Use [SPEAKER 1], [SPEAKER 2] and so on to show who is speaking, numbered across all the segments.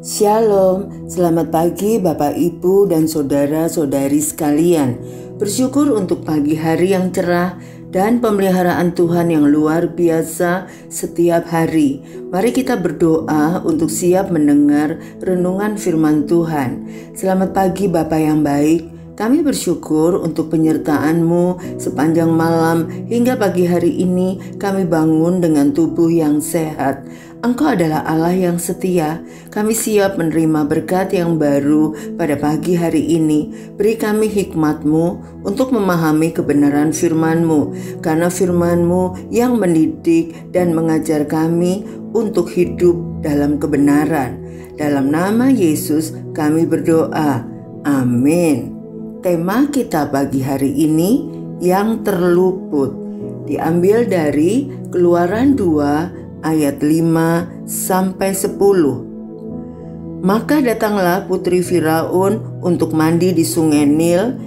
[SPEAKER 1] Shalom, selamat pagi Bapak Ibu dan saudara-saudari sekalian. Bersyukur untuk pagi hari yang cerah dan pemeliharaan Tuhan yang luar biasa setiap hari. Mari kita berdoa untuk siap mendengar renungan firman Tuhan. Selamat pagi Bapak yang baik. Kami bersyukur untuk penyertaan-Mu sepanjang malam hingga pagi hari ini kami bangun dengan tubuh yang sehat. Engkau adalah Allah yang setia. Kami siap menerima berkat yang baru pada pagi hari ini. Beri kami hikmat-Mu untuk memahami kebenaran firman-Mu, karena firman-Mu yang mendidik dan mengajar kami untuk hidup dalam kebenaran. Dalam nama Yesus kami berdoa. Amin. Tema kita pagi hari ini yang terluput diambil dari Keluaran 2 ayat 5 sampai 10. Maka datanglah putri Firaun untuk mandi di sungai Nil,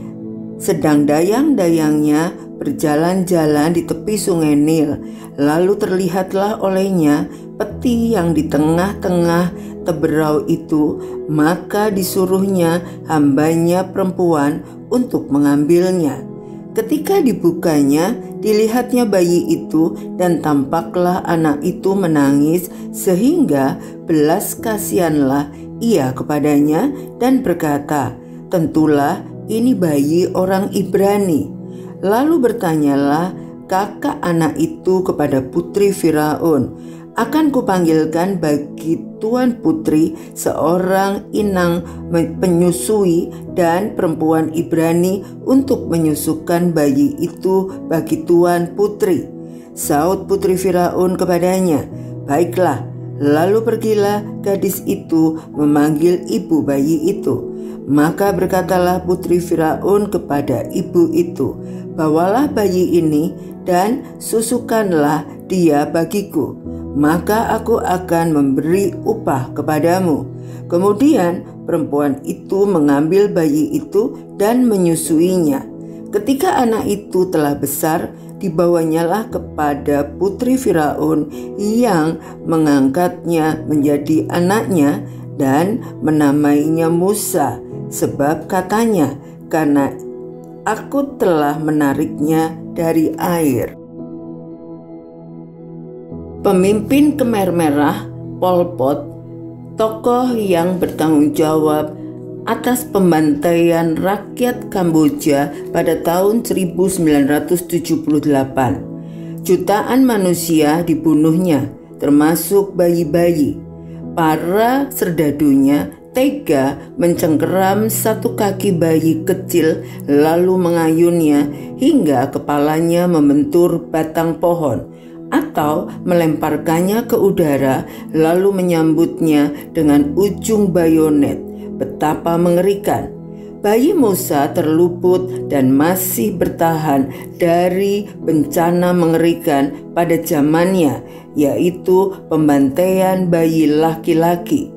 [SPEAKER 1] sedang dayang-dayangnya berjalan-jalan di tepi sungai Nil. Lalu terlihatlah olehnya peti yang di tengah-tengah teberau itu, maka disuruhnya hambanya perempuan untuk mengambilnya. Ketika dibukanya, dilihatnya bayi itu, dan tampaklah anak itu menangis, sehingga belas kasihanlah ia kepadanya dan berkata, "Tentulah ini bayi orang Ibrani." Lalu bertanyalah kakak anak itu kepada putri Firaun, "Akan kupanggilkan bagi tuan putri seorang inang penyusui dan perempuan Ibrani untuk menyusukan bayi itu bagi tuan putri." Saud putri Firaun kepadanya, "Baiklah." Lalu pergilah gadis itu memanggil ibu bayi itu. Maka berkatalah putri Firaun kepada ibu itu, "Bawalah bayi ini dan susukanlah dia bagiku, maka aku akan memberi upah kepadamu." Kemudian perempuan itu mengambil bayi itu dan menyusuinya. Ketika anak itu telah besar, dibawanyalah kepada putri Firaun yang mengangkatnya menjadi anaknya dan menamainya Musa, sebab katanya, "Karena aku telah menariknya dari air." Pemimpin Khmer Merah, Pol Pot, tokoh yang bertanggung jawab atas pembantaian rakyat Kamboja pada tahun 1978. Jutaan manusia dibunuhnya, termasuk bayi-bayi. Para serdadunya tega mencengkeram satu kaki bayi kecil lalu mengayunnya hingga kepalanya membentur batang pohon, atau melemparkannya ke udara lalu menyambutnya dengan ujung bayonet. Betapa mengerikan. Bayi Musa terluput dan masih bertahan dari bencana mengerikan pada zamannya, yaitu pembantaian bayi laki-laki.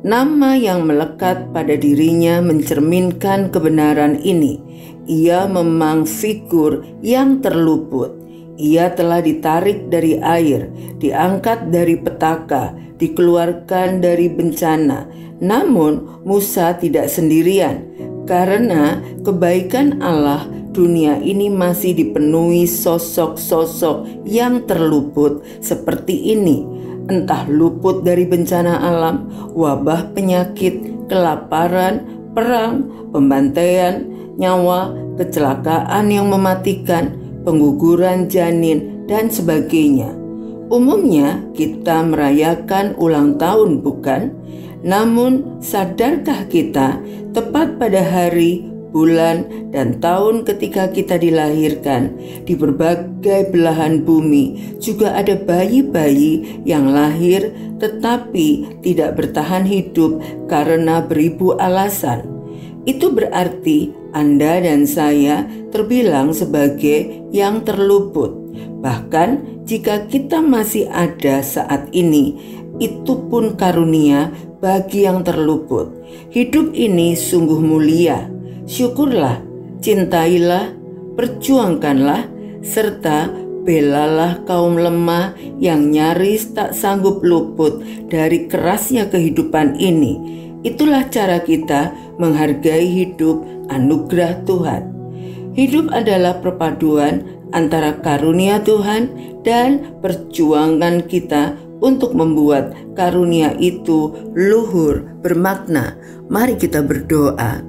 [SPEAKER 1] Nama yang melekat pada dirinya mencerminkan kebenaran ini. Ia memang figur yang terluput. Ia telah ditarik dari air, diangkat dari petaka, dikeluarkan dari bencana. Namun Musa tidak sendirian, karena kebaikan Allah, dunia ini masih dipenuhi sosok-sosok yang terluput seperti ini. Entah luput dari bencana alam, wabah penyakit, kelaparan, perang, pembantaian nyawa, kecelakaan yang mematikan, pengguguran janin, dan sebagainya. Umumnya kita merayakan ulang tahun, bukan? Namun sadarkah kita tepat pada hari, bulan, dan tahun ketika kita dilahirkan, di berbagai belahan bumi juga ada bayi-bayi yang lahir tetapi tidak bertahan hidup karena beribu alasan. Itu berarti Anda dan saya terbilang sebagai yang terluput. Bahkan jika kita masih ada saat ini, itu pun karunia bagi yang terluput. Hidup ini sungguh mulia. Syukurlah, cintailah, perjuangkanlah, serta belalah kaum lemah yang nyaris tak sanggup luput dari kerasnya kehidupan ini. Itulah cara kita menghargai hidup anugerah Tuhan. Hidup adalah perpaduan antara karunia Tuhan dan perjuangan kita untuk membuat karunia itu luhur, bermakna. Mari kita berdoa.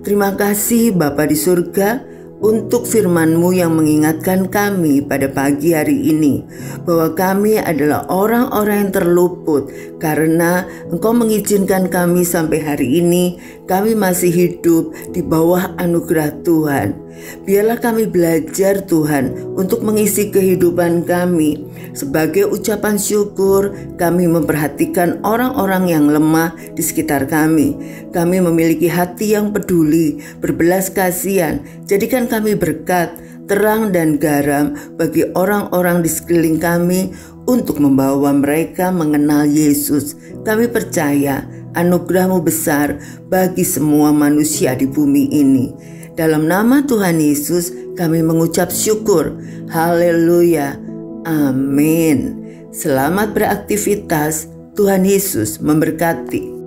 [SPEAKER 1] Terima kasih Bapa di surga untuk firman-Mu yang mengingatkan kami pada pagi hari ini bahwa kami adalah orang-orang yang terluput karena Engkau mengizinkan kami sampai hari ini kami masih hidup di bawah anugerah Tuhan. Biarlah kami belajar Tuhan untuk mengisi kehidupan kami. Sebagai ucapan syukur, kami memperhatikan orang-orang yang lemah di sekitar kami. Kami memiliki hati yang peduli, berbelas kasihan. Jadikan kami berkat, terang dan garam bagi orang-orang di sekeliling kami untuk membawa mereka mengenal Yesus. Kami percaya anugerah-Mu besar bagi semua manusia di bumi ini. Dalam nama Tuhan Yesus kami mengucap syukur. Haleluya. Amin. Selamat beraktivitas. Tuhan Yesus memberkati.